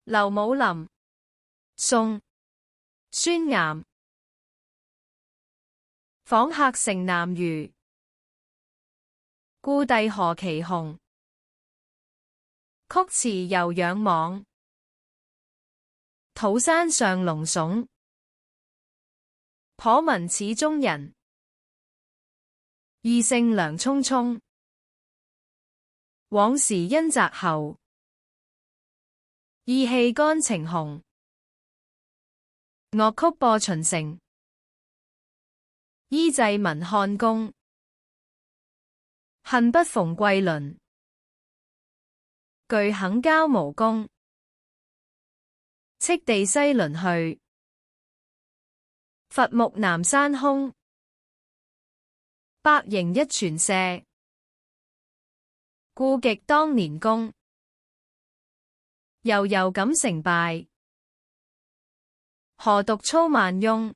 劉武林，宋，孫岩。訪客城南隅，故地何其紅。曲詞猶仰望，土山上龍聳。頗聞此中人，異姓梁匆匆。往時因澤侯，意氣干情紅。樂曲播秦城，依祭文漢宮。恨不逢貴鄰，懼肯交無功。斥地西鄰去，伐木南山空。百營一傳舍，故極當年功。悠悠感成敗，何獨操萬庸。